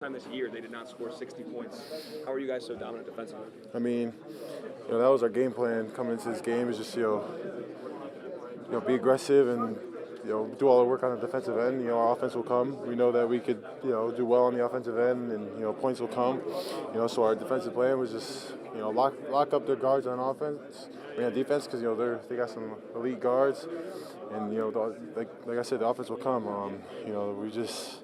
Time this year they did not score 60 points. How are you guys so dominant defensively? I mean, that was our game plan coming into this game, is just be aggressive and do all the work on the defensive end. Our offense will come. We know that we could do well on the offensive end, and points will come. So our defensive plan was just lock up their guards on offense. On defense, because they got some elite guards, and like I said, the offense will come. We just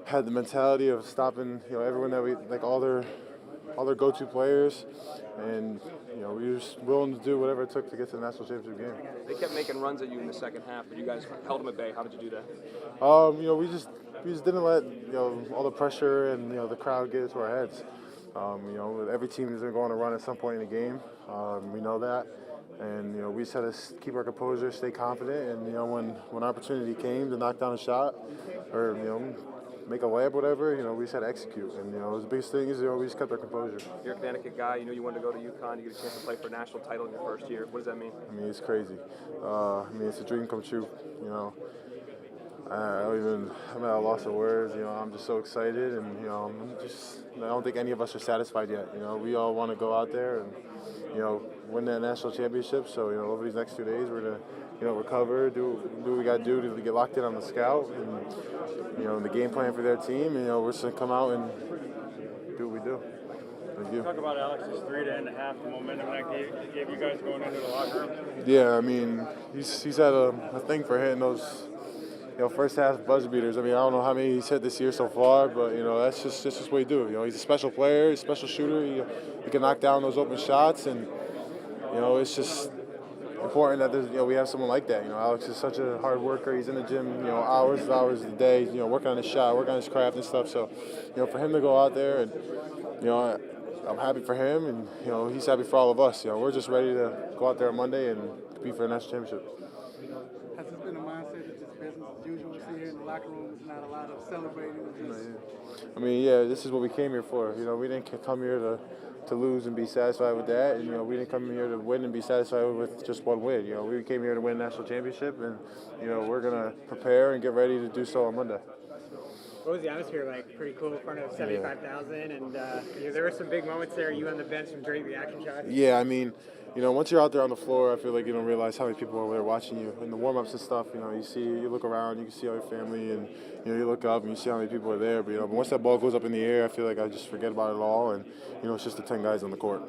had the mentality of stopping everyone that we like, all their go-to players, and we were just willing to do whatever it took to get to the national championship game. They kept making runs at you in the second half, but you guys held them at bay. How did you do that? We just didn't let all the pressure and the crowd get into our heads. Every team is going to go on a run at some point in the game. We know that, and we just had to keep our composure, stay confident, and when opportunity came to knock down a shot or make a layup, whatever, we just had to execute. And the biggest thing is we just kept our composure. You're a Connecticut guy. You wanted to go to UConn. You get a chance to play for a national title in your first year. What does that mean? I mean, it's crazy. It's a dream come true. I'm at a loss of words. I'm just so excited, and I don't think any of us are satisfied yet. We all want to go out there and win that national championship. So over these next 2 days, we're gonna recover, do what we got to do to get locked in on the scout, and the game plan for their team. We're just gonna come out and do what we do. Thank you. Talk about Alex's 3 to end the half, the momentum that gave you guys going into the locker room. Yeah, I mean, he's had a thing for hitting those first half buzzer beaters. I mean, I don't know how many he's hit this year so far, but that's just what he do. He's a special player, he's a special shooter. He can knock down those open shots, and it's just important that we have someone like that. Alex is such a hard worker. He's in the gym, hours a day, working on his shot, working on his craft and stuff. So, for him to go out there and, I'm happy for him, and he's happy for all of us. We're just ready to go out there on Monday and compete for the national championship. Has this been a mindset that just business as usual? See here in the locker room, it's not a lot of celebrating. I mean, yeah, this is what we came here for. We didn't come here to lose and be satisfied with that, and we didn't come here to win and be satisfied with just one win. We came here to win a national championship, and we're gonna prepare and get ready to do so on Monday. What was the atmosphere like? Pretty cool in front of 75,000, and there were some big moments there. You on the bench, some great reaction shots. Yeah, I mean, once you're out there on the floor, I feel like you don't realize how many people are over there watching you. In the warm-ups and stuff, you look around, you can see all your family, and you look up and you see how many people are there. But once that ball goes up in the air, I feel like I just forget about it all, and it's just the 10 guys on the court.